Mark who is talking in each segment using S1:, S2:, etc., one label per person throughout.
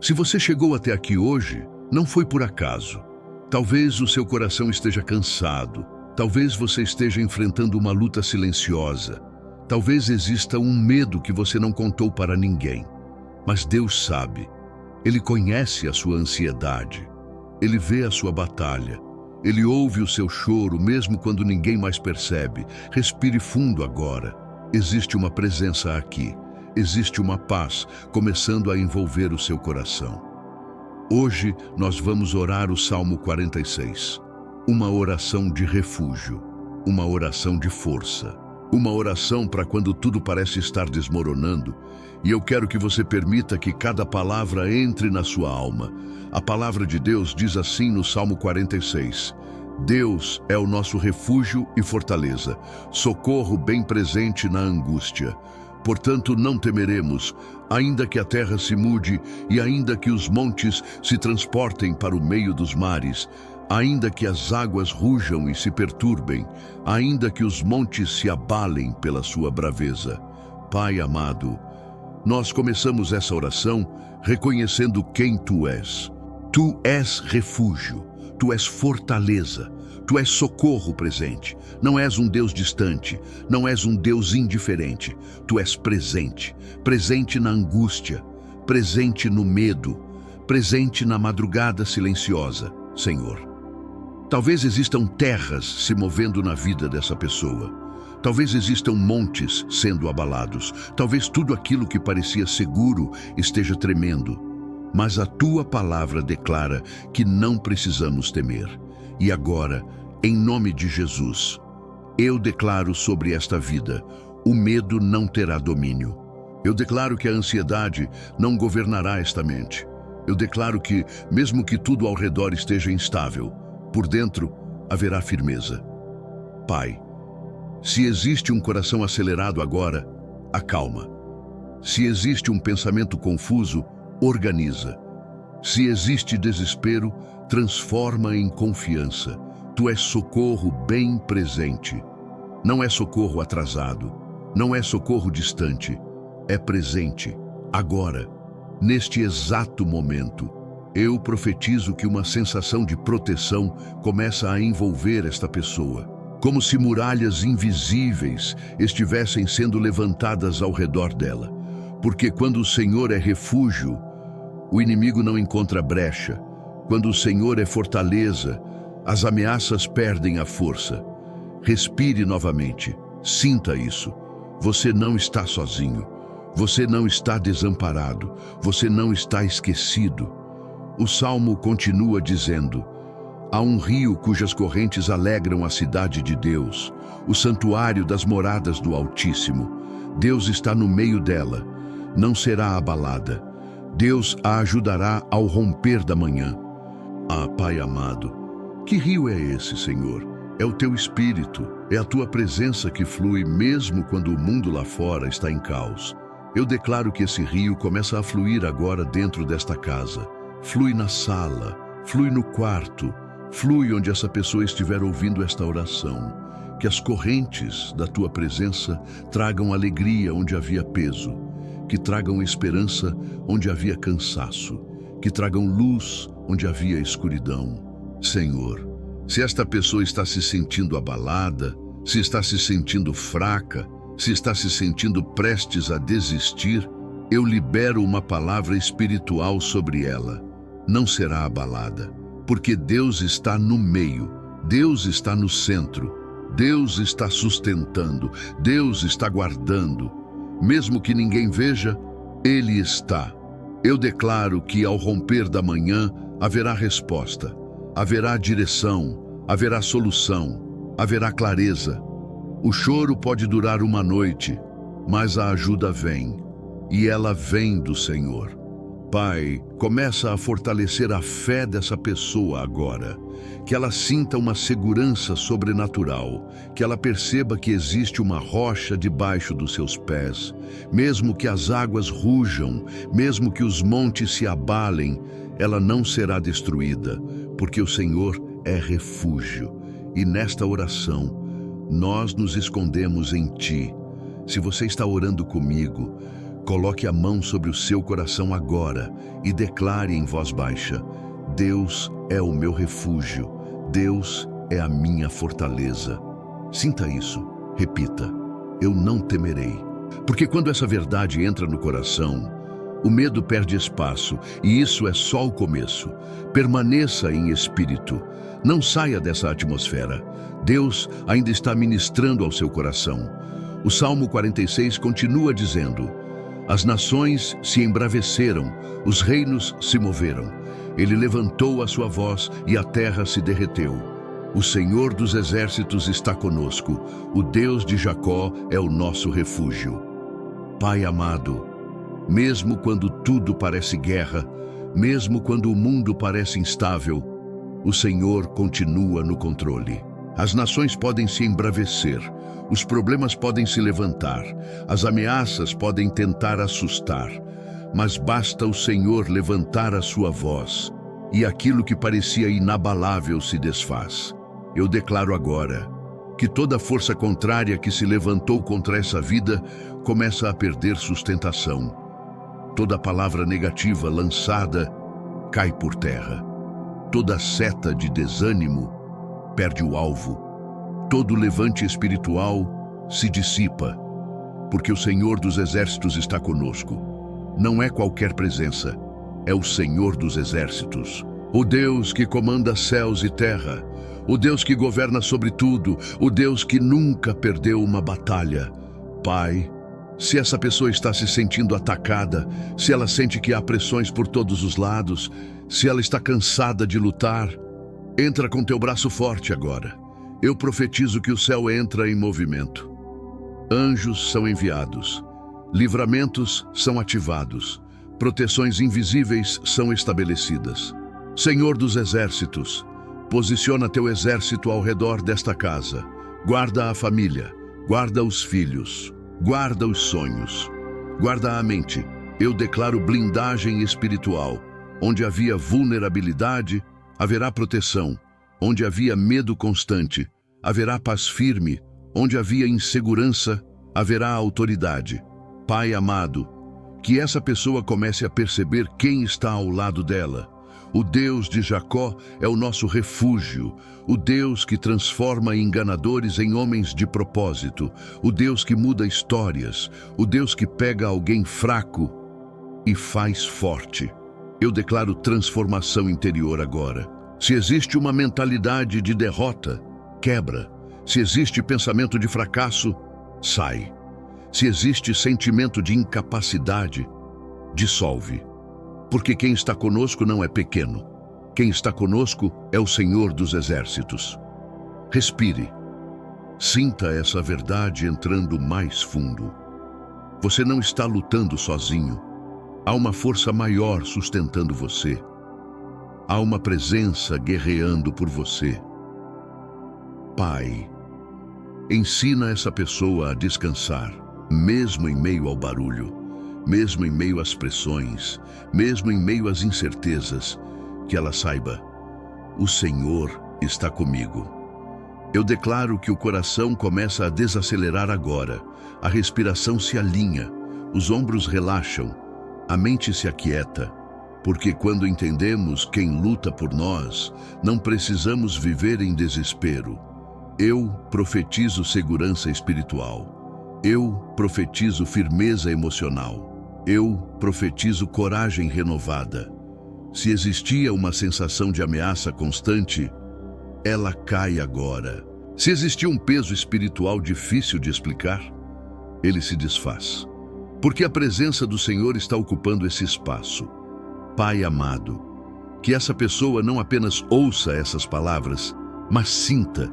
S1: Se você chegou até aqui hoje, não foi por acaso. Talvez o seu coração esteja cansado. Talvez você esteja enfrentando uma luta silenciosa. Talvez exista um medo que você não contou para ninguém. Mas Deus sabe. Ele conhece a sua ansiedade. Ele vê a sua batalha. Ele ouve o seu choro mesmo quando ninguém mais percebe. Respire fundo agora. Existe uma presença aqui. Existe uma paz começando a envolver o seu coração. Hoje nós vamos orar o Salmo 46. Uma oração de refúgio. Uma oração de força. Uma oração para quando tudo parece estar desmoronando. E eu quero que você permita que cada palavra entre na sua alma. A palavra de Deus diz assim no Salmo 46. Deus é o nosso refúgio e fortaleza, socorro bem presente na angústia. Portanto, não temeremos, ainda que a terra se mude e ainda que os montes se transportem para o meio dos mares, ainda que as águas rujam e se perturbem, ainda que os montes se abalem pela sua braveza. Pai amado, nós começamos essa oração reconhecendo quem Tu és. Tu és refúgio, Tu és fortaleza, Tu és socorro presente. Não és um Deus distante, não és um Deus indiferente. Tu és presente, presente na angústia, presente no medo, presente na madrugada silenciosa, Senhor. Talvez existam terras se movendo na vida dessa pessoa. Talvez existam montes sendo abalados. Talvez tudo aquilo que parecia seguro esteja tremendo. Mas a Tua palavra declara que não precisamos temer. E agora, em nome de Jesus, eu declaro sobre esta vida, o medo não terá domínio. Eu declaro que a ansiedade não governará esta mente. Eu declaro que, mesmo que tudo ao redor esteja instável, por dentro haverá firmeza. Pai, se existe um coração acelerado agora, acalma. Se existe um pensamento confuso, organiza. Se existe desespero, transforma em confiança. Tu és socorro bem presente. Não é socorro atrasado, não é socorro distante. É presente, agora, neste exato momento. Eu profetizo que uma sensação de proteção começa a envolver esta pessoa, como se muralhas invisíveis estivessem sendo levantadas ao redor dela. Porque quando o Senhor é refúgio, o inimigo não encontra brecha. Quando o Senhor é fortaleza, as ameaças perdem a força. Respire novamente, sinta isso. Você não está sozinho. Você não está desamparado. Você não está esquecido. O Salmo continua dizendo: há um rio cujas correntes alegram a cidade de Deus, o santuário das moradas do Altíssimo. Deus está no meio dela, não será abalada. Deus a ajudará ao romper da manhã. Ah, Pai amado, que rio é esse, Senhor? É o Teu Espírito, é a Tua presença que flui mesmo quando o mundo lá fora está em caos. Eu declaro que esse rio começa a fluir agora dentro desta casa. Flui na sala, flui no quarto, flui onde essa pessoa estiver ouvindo esta oração. Que as correntes da Tua presença tragam alegria onde havia peso, que tragam esperança onde havia cansaço, que tragam luz onde havia escuridão. Senhor, se esta pessoa está se sentindo abalada, se está se sentindo fraca, se está se sentindo prestes a desistir, eu libero uma palavra espiritual sobre ela. Não será abalada, porque Deus está no meio, Deus está no centro, Deus está sustentando, Deus está guardando. Mesmo que ninguém veja, Ele está. Eu declaro que ao romper da manhã haverá resposta, haverá direção, haverá solução, haverá clareza. O choro pode durar uma noite, mas a ajuda vem, e ela vem do Senhor. Pai, começa a fortalecer a fé dessa pessoa agora, que ela sinta uma segurança sobrenatural, que ela perceba que existe uma rocha debaixo dos seus pés, mesmo que as águas rujam, mesmo que os montes se abalem, ela não será destruída, porque o Senhor é refúgio. E nesta oração, nós nos escondemos em Ti. Se você está orando comigo, Coloque a mão sobre o seu coração agora e declare em voz baixa: Deus é o meu refúgio, Deus é a minha fortaleza. Sinta isso, repita: eu não temerei. Porque quando essa verdade entra no coração, o medo perde espaço, e isso é só o começo. Permaneça em espírito, não saia dessa atmosfera. Deus ainda está ministrando ao seu coração. O Salmo 46 continua dizendo: as nações se embraveceram, os reinos se moveram. Ele levantou a sua voz e a terra se derreteu. O Senhor dos exércitos está conosco, o Deus de Jacó é o nosso refúgio. Pai amado, mesmo quando tudo parece guerra, mesmo quando o mundo parece instável, o Senhor continua no controle. As nações podem se embravecer, os problemas podem se levantar, as ameaças podem tentar assustar, mas basta o Senhor levantar a sua voz, e aquilo que parecia inabalável se desfaz. Eu declaro agora que toda força contrária que se levantou contra essa vida começa a perder sustentação. Toda palavra negativa lançada cai por terra. Toda seta de desânimo perde o alvo. Todo levante espiritual se dissipa, porque o Senhor dos exércitos está conosco. Não é qualquer presença, é o Senhor dos exércitos. O Deus que comanda céus e terra, o Deus que governa sobre tudo, o Deus que nunca perdeu uma batalha. Pai, se essa pessoa está se sentindo atacada, se ela sente que há pressões por todos os lados, se ela está cansada de lutar, entra com teu braço forte agora. Eu profetizo que o céu entra em movimento. Anjos são enviados, livramentos são ativados, proteções invisíveis são estabelecidas. Senhor dos exércitos, posiciona teu exército ao redor desta casa. Guarda a família, guarda os filhos, guarda os sonhos, guarda a mente. Eu declaro blindagem espiritual. Onde havia vulnerabilidade, haverá proteção. Onde havia medo constante, haverá paz firme. Onde havia insegurança, haverá autoridade. Pai amado, que essa pessoa comece a perceber quem está ao lado dela. O Deus de Jacó é o nosso refúgio, o Deus que transforma enganadores em homens de propósito, o Deus que muda histórias, o Deus que pega alguém fraco e faz forte. Eu declaro transformação interior agora. Se existe uma mentalidade de derrota, quebra. Se existe pensamento de fracasso, sai. Se existe sentimento de incapacidade, dissolve. Porque quem está conosco não é pequeno. Quem está conosco é o Senhor dos exércitos. Respire. Sinta essa verdade entrando mais fundo. Você não está lutando sozinho. Há uma força maior sustentando você. Há uma presença guerreando por você. Pai, ensina essa pessoa a descansar, mesmo em meio ao barulho, mesmo em meio às pressões, mesmo em meio às incertezas, que ela saiba: o Senhor está comigo. Eu declaro que o coração começa a desacelerar agora, a respiração se alinha, os ombros relaxam, a mente se aquieta, porque quando entendemos quem luta por nós, não precisamos viver em desespero. Eu profetizo segurança espiritual. Eu profetizo firmeza emocional. Eu profetizo coragem renovada. Se existia uma sensação de ameaça constante, ela cai agora. Se existia um peso espiritual difícil de explicar, ele se desfaz. Porque a presença do Senhor está ocupando esse espaço. Pai amado, que essa pessoa não apenas ouça essas palavras, mas sinta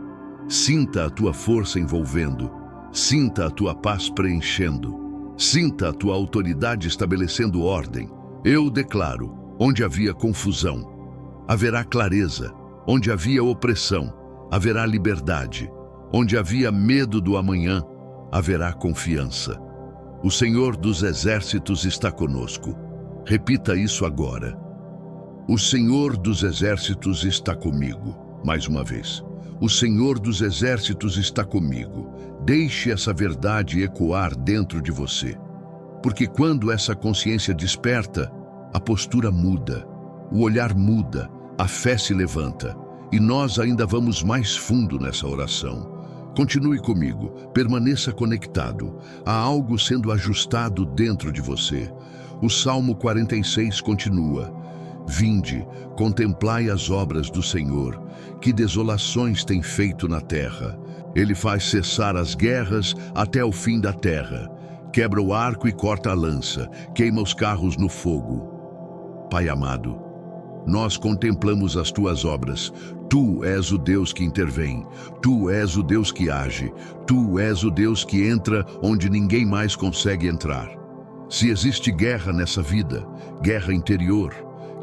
S1: a tua força envolvendo, sinta a tua paz preenchendo, sinta a tua autoridade estabelecendo ordem. Eu declaro: onde havia confusão, haverá clareza. Onde havia opressão, haverá liberdade. Onde havia medo do amanhã, haverá confiança. O Senhor dos exércitos está conosco. Repita isso agora. O Senhor dos exércitos está comigo. Mais uma vez. O Senhor dos exércitos está comigo. Deixe essa verdade ecoar dentro de você. Porque quando essa consciência desperta, a postura muda, o olhar muda, a fé se levanta. E nós ainda vamos mais fundo nessa oração. Continue comigo, permaneça conectado. Há algo sendo ajustado dentro de você. O Salmo 46 continua: Vinde, contemplai as obras do Senhor, que desolações tem feito na terra. Ele faz cessar as guerras até o fim da terra. Quebra o arco e corta a lança, queima os carros no fogo. Pai amado, nós contemplamos as tuas obras. Tu és o Deus que intervém. Tu és o Deus que age. Tu és o Deus que entra onde ninguém mais consegue entrar. Se existe guerra nessa vida, guerra interior,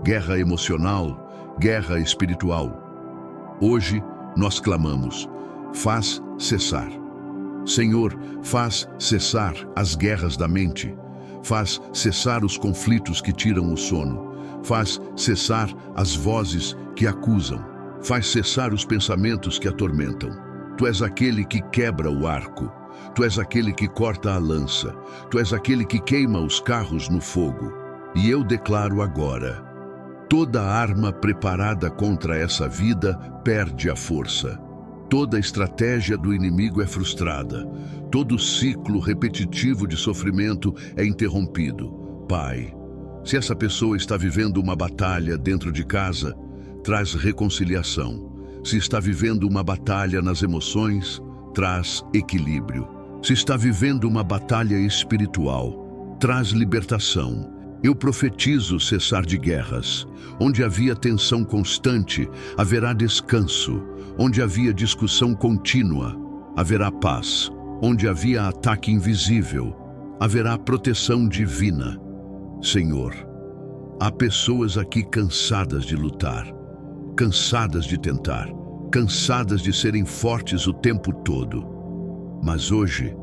S1: guerra emocional, guerra espiritual, hoje nós clamamos: faz cessar. Senhor, faz cessar as guerras da mente. Faz cessar os conflitos que tiram o sono. Faz cessar as vozes que acusam. Faz cessar os pensamentos que atormentam. Tu és aquele que quebra o arco. Tu és aquele que corta a lança. Tu és aquele que queima os carros no fogo. E eu declaro agora: toda arma preparada contra essa vida perde a força. Toda estratégia do inimigo é frustrada. Todo ciclo repetitivo de sofrimento é interrompido. Pai, se essa pessoa está vivendo uma batalha dentro de casa, traz reconciliação. Se está vivendo uma batalha nas emoções, traz equilíbrio. Se está vivendo uma batalha espiritual, traz libertação. Eu profetizo cessar de guerras. Onde havia tensão constante, haverá descanso. Onde havia discussão contínua, haverá paz. Onde havia ataque invisível, haverá proteção divina. Senhor, há pessoas aqui cansadas de lutar, cansadas de tentar, cansadas de serem fortes o tempo todo. Mas hoje,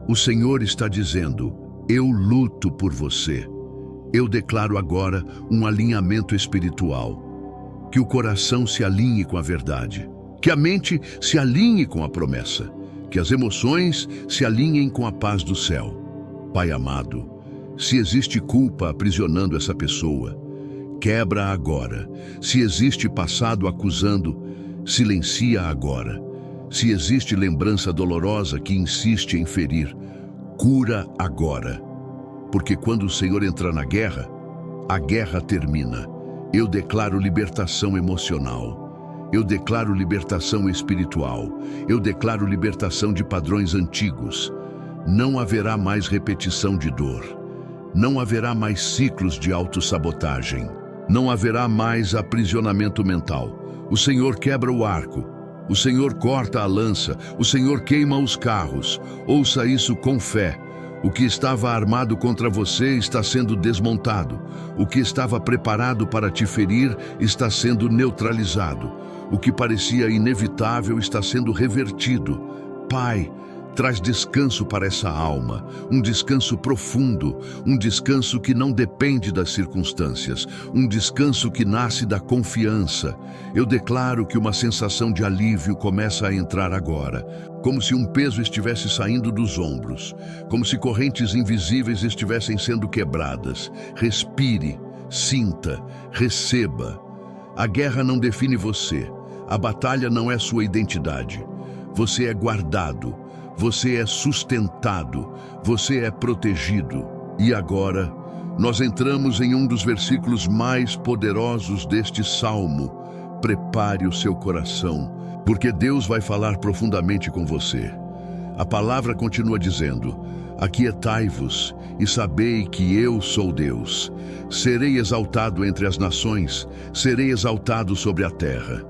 S1: o Senhor está dizendo: eu luto por você. Eu declaro agora um alinhamento espiritual. Que o coração se alinhe com a verdade. Que a mente se alinhe com a promessa. Que as emoções se alinhem com a paz do céu. Pai amado, se existe culpa aprisionando essa pessoa, quebra agora. Se existe passado acusando, silencia agora. Se existe lembrança dolorosa que insiste em ferir, cura agora. Porque quando o Senhor entra na guerra, a guerra termina. Eu declaro libertação emocional. Eu declaro libertação espiritual. Eu declaro libertação de padrões antigos. Não haverá mais repetição de dor. Não haverá mais ciclos de autossabotagem. Não haverá mais aprisionamento mental. O Senhor quebra o arco. O Senhor corta a lança. O Senhor queima os carros. Ouça isso com fé. O que estava armado contra você está sendo desmontado. O que estava preparado para te ferir está sendo neutralizado. O que parecia inevitável está sendo revertido. Pai, traz descanso para essa alma, um descanso profundo, um descanso que não depende das circunstâncias, um descanso que nasce da confiança. Eu declaro que uma sensação de alívio começa a entrar agora, como se um peso estivesse saindo dos ombros, como se correntes invisíveis estivessem sendo quebradas. Respire, sinta, receba. A guerra não define você, a batalha não é sua identidade. Você é guardado. Você é sustentado, você é protegido. E agora, nós entramos em um dos versículos mais poderosos deste salmo. Prepare o seu coração, porque Deus vai falar profundamente com você. A palavra continua dizendo: aquietai-vos e sabei que eu sou Deus. Serei exaltado entre as nações, serei exaltado sobre a terra.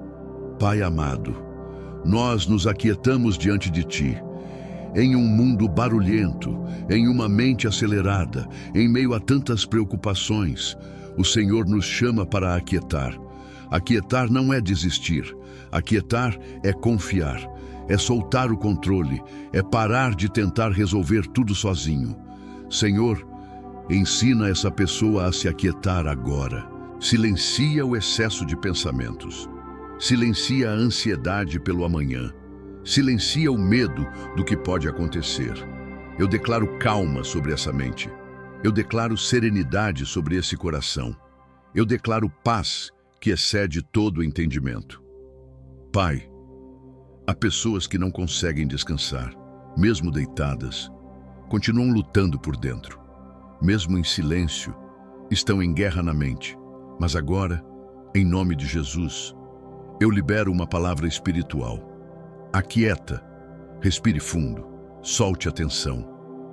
S1: Pai amado, nós nos aquietamos diante de Ti. Em um mundo barulhento, em uma mente acelerada, em meio a tantas preocupações, o Senhor nos chama para aquietar. Aquietar não é desistir. Aquietar é confiar, é soltar o controle, é parar de tentar resolver tudo sozinho. Senhor, ensina essa pessoa a se aquietar agora. Silencia o excesso de pensamentos. Silencia a ansiedade pelo amanhã. Silencia o medo do que pode acontecer. Eu declaro calma sobre essa mente. Eu declaro serenidade sobre esse coração. Eu declaro paz que excede todo o entendimento. Pai, há pessoas que não conseguem descansar, mesmo deitadas, continuam lutando por dentro. Mesmo em silêncio, estão em guerra na mente. Mas agora, em nome de Jesus, eu libero uma palavra espiritual. Aquieta, respire fundo, solte a tensão,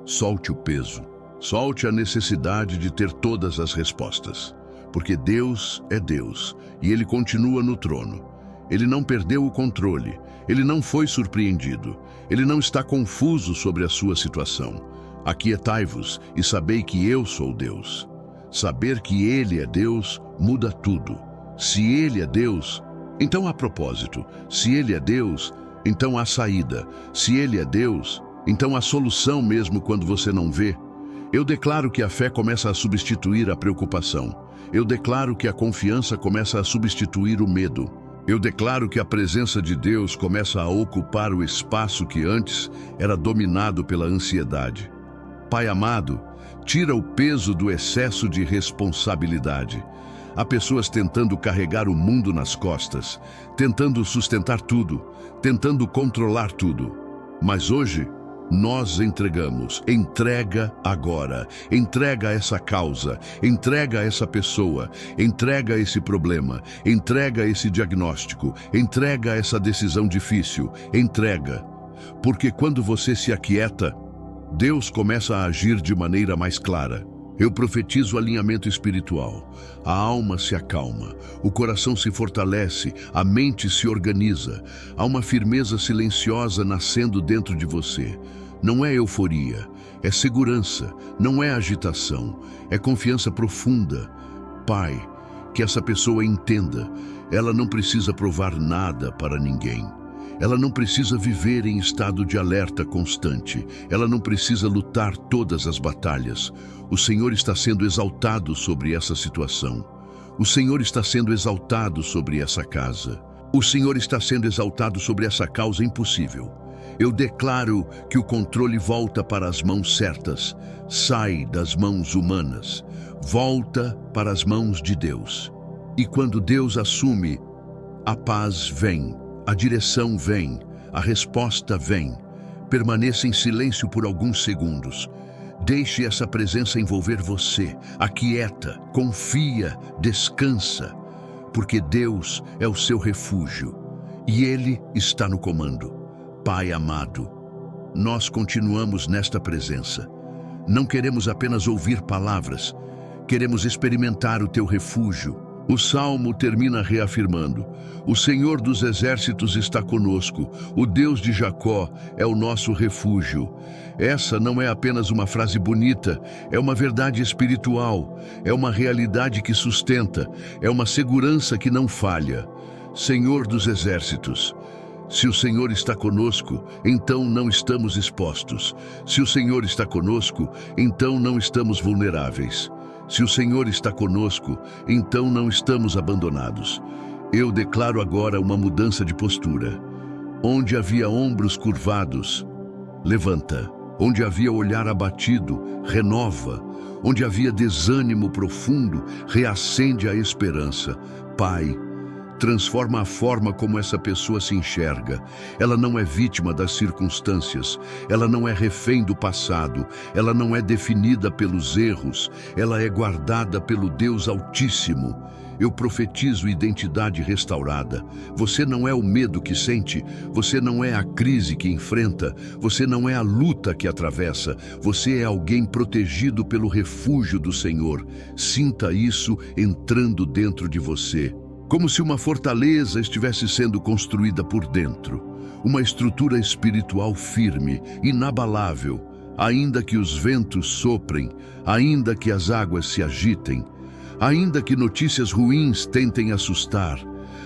S1: solte o peso, solte a necessidade de ter todas as respostas. Porque Deus é Deus e Ele continua no trono. Ele não perdeu o controle, Ele não foi surpreendido, Ele não está confuso sobre a sua situação. Aquietai-vos e sabei que eu sou Deus. Saber que Ele é Deus muda tudo. Se Ele é Deus, então há propósito. Se Ele é Deus, então há saída. Se Ele é Deus, então há solução mesmo quando você não vê. Eu declaro que a fé começa a substituir a preocupação. Eu declaro que a confiança começa a substituir o medo. Eu declaro que a presença de Deus começa a ocupar o espaço que antes era dominado pela ansiedade. Pai amado, tira o peso do excesso de responsabilidade. Há pessoas tentando carregar o mundo nas costas, tentando sustentar tudo, tentando controlar tudo. Mas hoje, nós entregamos. Entrega agora. Entrega essa causa. Entrega essa pessoa. Entrega esse problema. Entrega esse diagnóstico. Entrega essa decisão difícil. Entrega. Porque quando você se aquieta, Deus começa a agir de maneira mais clara. Eu profetizo alinhamento espiritual. A alma se acalma, o coração se fortalece, a mente se organiza. Há uma firmeza silenciosa nascendo dentro de você. Não é euforia, é segurança, não é agitação, é confiança profunda. Pai, que essa pessoa entenda, ela não precisa provar nada para ninguém. Ela não precisa viver em estado de alerta constante. Ela não precisa lutar todas as batalhas. O Senhor está sendo exaltado sobre essa situação. O Senhor está sendo exaltado sobre essa casa. O Senhor está sendo exaltado sobre essa causa impossível. Eu declaro que o controle volta para as mãos certas. Sai das mãos humanas. Volta para as mãos de Deus. E quando Deus assume, a paz vem. A direção vem, a resposta vem. Permaneça em silêncio por alguns segundos. Deixe essa presença envolver você. Aquieta, confia, descansa. Porque Deus é o seu refúgio e Ele está no comando. Pai amado, nós continuamos nesta presença. Não queremos apenas ouvir palavras, queremos experimentar o teu refúgio. O Salmo termina reafirmando: o Senhor dos Exércitos está conosco, o Deus de Jacó é o nosso refúgio. Essa não é apenas uma frase bonita, é uma verdade espiritual, é uma realidade que sustenta, é uma segurança que não falha. Senhor dos Exércitos, se o Senhor está conosco, então não estamos expostos. Se o Senhor está conosco, então não estamos vulneráveis. Se o Senhor está conosco, então não estamos abandonados. Eu declaro agora uma mudança de postura. Onde havia ombros curvados, levanta. Onde havia olhar abatido, renova. Onde havia desânimo profundo, reacende a esperança. Pai, transforma a forma como essa pessoa se enxerga. Ela não é vítima das circunstâncias, ela não é refém do passado, ela não é definida pelos erros, ela é guardada pelo Deus Altíssimo. Eu profetizo identidade restaurada. Você não é o medo que sente, você não é a crise que enfrenta, você não é a luta que atravessa, você é alguém protegido pelo refúgio do Senhor. Sinta isso entrando dentro de você. Como se uma fortaleza estivesse sendo construída por dentro. Uma estrutura espiritual firme, inabalável, ainda que os ventos soprem, ainda que as águas se agitem, ainda que notícias ruins tentem assustar,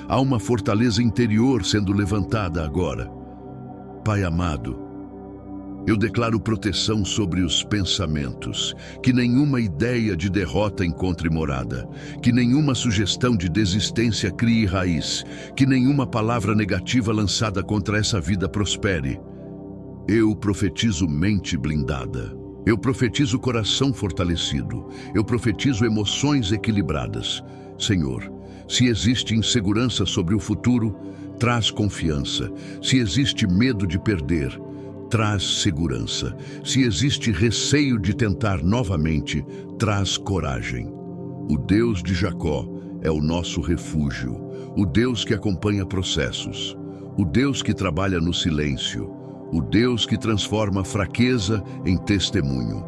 S1: há uma fortaleza interior sendo levantada agora. Pai amado, eu declaro proteção sobre os pensamentos, que nenhuma ideia de derrota encontre morada, que nenhuma sugestão de desistência crie raiz, que nenhuma palavra negativa lançada contra essa vida prospere. Eu profetizo mente blindada. Eu profetizo coração fortalecido. Eu profetizo emoções equilibradas. Senhor, se existe insegurança sobre o futuro, traz confiança. Se existe medo de perder, traz segurança. Se existe receio de tentar novamente, traz coragem. O Deus de Jacó é o nosso refúgio, o Deus que acompanha processos, o Deus que trabalha no silêncio, o Deus que transforma fraqueza em testemunho.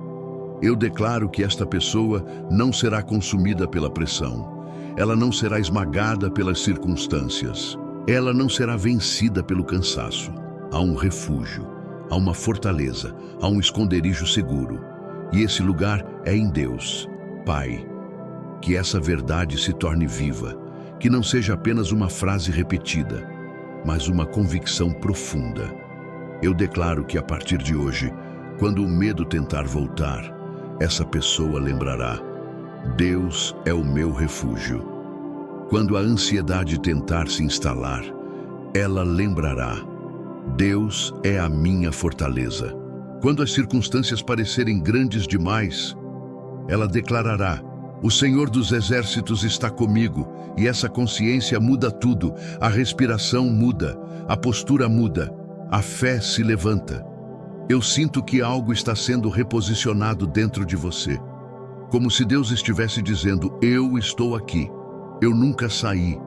S1: Eu declaro que esta pessoa não será consumida pela pressão, ela não será esmagada pelas circunstâncias, ela não será vencida pelo cansaço. Há um refúgio, há uma fortaleza, há um esconderijo seguro, e esse lugar é em Deus. Pai, que essa verdade se torne viva, que não seja apenas uma frase repetida, mas uma convicção profunda. Eu declaro que a partir de hoje, quando o medo tentar voltar, essa pessoa lembrará: Deus é o meu refúgio. Quando a ansiedade tentar se instalar, ela lembrará: Deus é a minha fortaleza. Quando as circunstâncias parecerem grandes demais, ela declarará: o Senhor dos Exércitos está comigo, e essa consciência muda tudo. A respiração muda, a postura muda, a fé se levanta. Eu sinto que algo está sendo reposicionado dentro de você, como se Deus estivesse dizendo: eu estou aqui, eu nunca saí,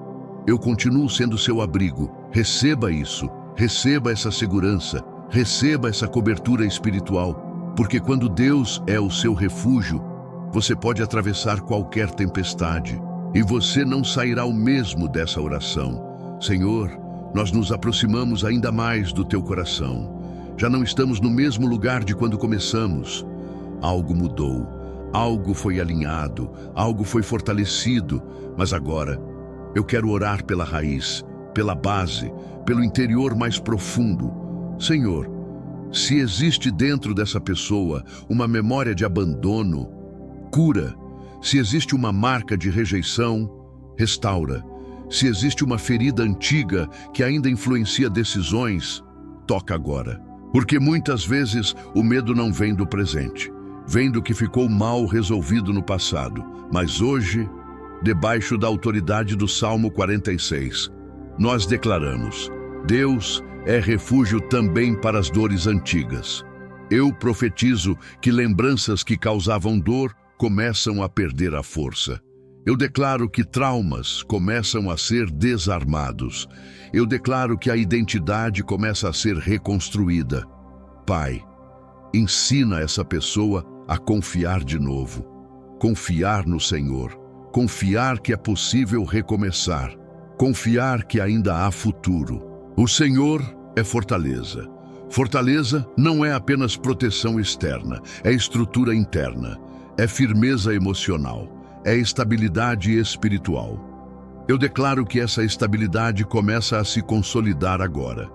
S1: eu continuo sendo seu abrigo. Receba isso, receba essa segurança, receba essa cobertura espiritual, porque quando Deus é o seu refúgio, você pode atravessar qualquer tempestade, e você não sairá o mesmo dessa oração. Senhor, nós nos aproximamos ainda mais do teu coração. Já não estamos no mesmo lugar de quando começamos. Algo mudou, algo foi alinhado, algo foi fortalecido, mas agora eu quero orar pela raiz, pela base, pelo interior mais profundo. Senhor, se existe dentro dessa pessoa uma memória de abandono, cura. Se existe uma marca de rejeição, restaura. Se existe uma ferida antiga que ainda influencia decisões, toca agora. Porque muitas vezes o medo não vem do presente, vem do que ficou mal resolvido no passado. Mas hoje, debaixo da autoridade do Salmo 46, nós declaramos: Deus é refúgio também para as dores antigas. Eu profetizo que lembranças que causavam dor começam a perder a força. Eu declaro que traumas começam a ser desarmados. Eu declaro que a identidade começa a ser reconstruída. Pai, ensina essa pessoa a confiar de novo. Confiar no Senhor. Confiar que é possível recomeçar. Confiar que ainda há futuro. O Senhor é fortaleza. Fortaleza não é apenas proteção externa, é estrutura interna. É firmeza emocional, é estabilidade espiritual. Eu declaro que essa estabilidade começa a se consolidar agora.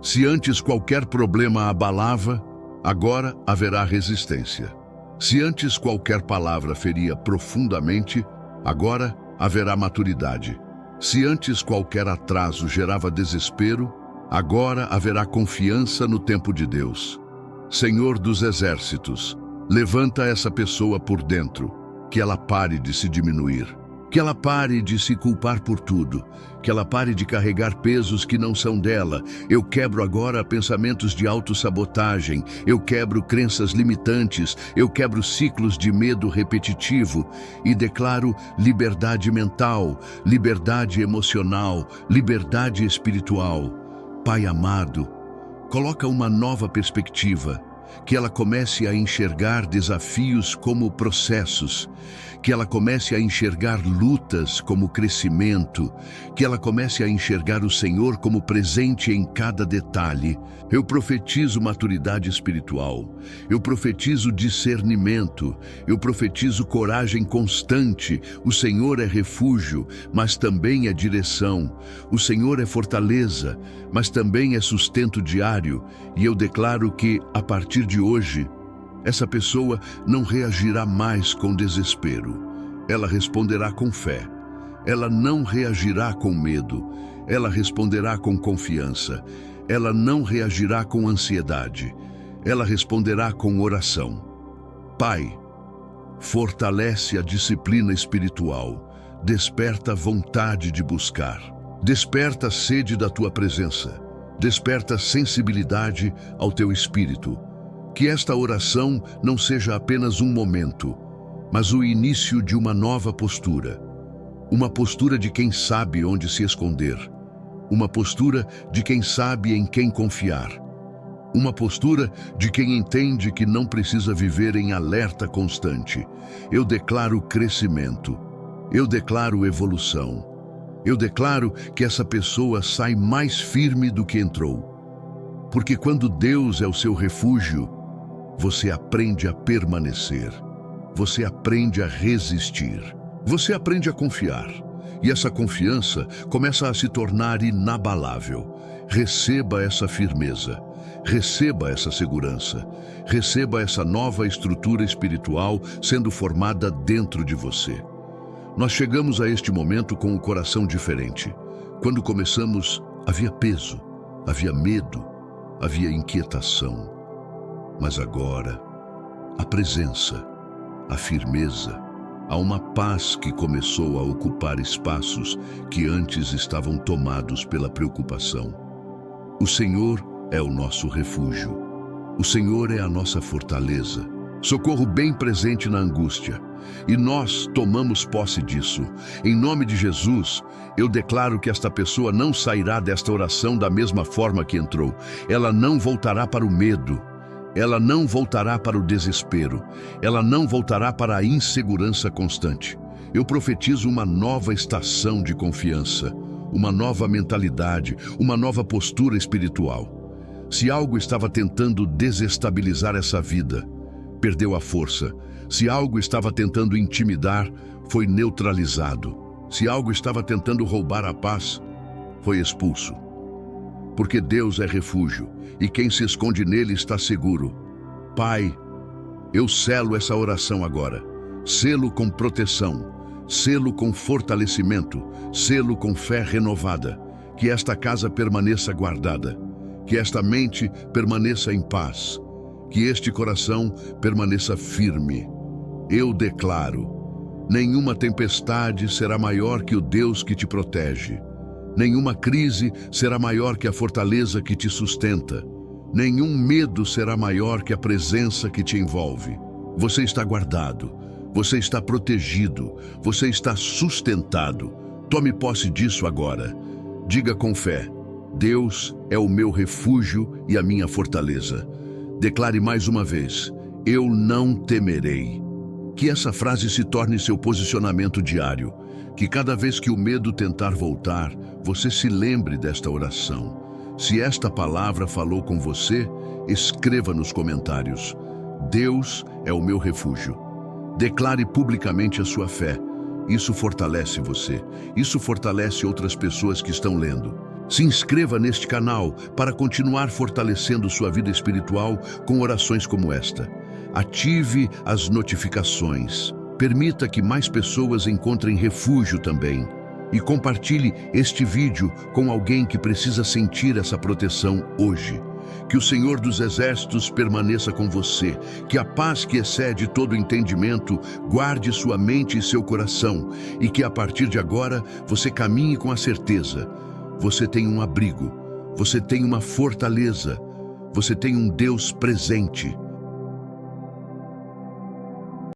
S1: Se antes qualquer problema abalava, agora haverá resistência. Se antes qualquer palavra feria profundamente, agora haverá maturidade. Se antes qualquer atraso gerava desespero, agora haverá confiança no tempo de Deus. Senhor dos Exércitos, levanta essa pessoa por dentro, que ela pare de se diminuir, que ela pare de se culpar por tudo, que ela pare de carregar pesos que não são dela. Eu quebro agora pensamentos de autossabotagem, eu quebro crenças limitantes, eu quebro ciclos de medo repetitivo e declaro liberdade mental, liberdade emocional, liberdade espiritual. Pai amado, coloca uma nova perspectiva, que ela comece a enxergar desafios como processos, que ela comece a enxergar lutas como crescimento, que ela comece a enxergar o Senhor como presente em cada detalhe. Eu profetizo maturidade espiritual, eu profetizo discernimento, eu profetizo coragem constante. O Senhor é refúgio, mas também é direção. O Senhor é fortaleza, mas também é sustento diário. E eu declaro que, a partir de hoje, essa pessoa não reagirá mais com desespero. Ela responderá com fé. Ela não reagirá com medo. Ela responderá com confiança. Ela não reagirá com ansiedade. Ela responderá com oração. Pai, fortalece a disciplina espiritual, desperta a vontade de buscar, desperta a sede da tua presença, desperta a sensibilidade ao teu espírito. Que esta oração não seja apenas um momento, mas o início de uma nova postura. Uma postura de quem sabe onde se esconder. Uma postura de quem sabe em quem confiar. Uma postura de quem entende que não precisa viver em alerta constante. Eu declaro crescimento. Eu declaro evolução. Eu declaro que essa pessoa sai mais firme do que entrou. Porque quando Deus é o seu refúgio, você aprende a permanecer. Você aprende a resistir. Você aprende a confiar. E essa confiança começa a se tornar inabalável. Receba essa firmeza. Receba essa segurança. Receba essa nova estrutura espiritual sendo formada dentro de você. Nós chegamos a este momento com um coração diferente. Quando começamos, havia peso, havia medo, havia inquietação. Mas agora, a presença, a firmeza, há uma paz que começou a ocupar espaços que antes estavam tomados pela preocupação. O Senhor é o nosso refúgio. O Senhor é a nossa fortaleza. Socorro bem presente na angústia. E nós tomamos posse disso. Em nome de Jesus, eu declaro que esta pessoa não sairá desta oração da mesma forma que entrou. Ela não voltará para o medo. Ela não voltará para o desespero. Ela não voltará para a insegurança constante. Eu profetizo uma nova estação de confiança, uma nova mentalidade, uma nova postura espiritual. Se algo estava tentando desestabilizar essa vida, perdeu a força. Se algo estava tentando intimidar, foi neutralizado. Se algo estava tentando roubar a paz, foi expulso. Porque Deus é refúgio, e quem se esconde nele está seguro. Pai, eu selo essa oração agora. Selo com proteção, selo com fortalecimento, selo com fé renovada. Que esta casa permaneça guardada, que esta mente permaneça em paz, que este coração permaneça firme. Eu declaro, nenhuma tempestade será maior que o Deus que te protege. Nenhuma crise será maior que a fortaleza que te sustenta. Nenhum medo será maior que a presença que te envolve. Você está guardado, você está protegido, você está sustentado. Tome posse disso agora. Diga com fé: Deus é o meu refúgio e a minha fortaleza. Declare mais uma vez: eu não temerei. Que essa frase se torne seu posicionamento diário. Que cada vez que o medo tentar voltar, você se lembre desta oração. Se esta palavra falou com você, escreva nos comentários: Deus é o meu refúgio. Declare publicamente a sua fé. Isso fortalece você. Isso fortalece outras pessoas que estão lendo. Se inscreva neste canal para continuar fortalecendo sua vida espiritual com orações como esta. Ative as notificações. Permita que mais pessoas encontrem refúgio também. E compartilhe este vídeo com alguém que precisa sentir essa proteção hoje. Que o Senhor dos Exércitos permaneça com você. Que a paz que excede todo entendimento guarde sua mente e seu coração. E que a partir de agora você caminhe com a certeza. Você tem um abrigo. Você tem uma fortaleza. Você tem um Deus presente.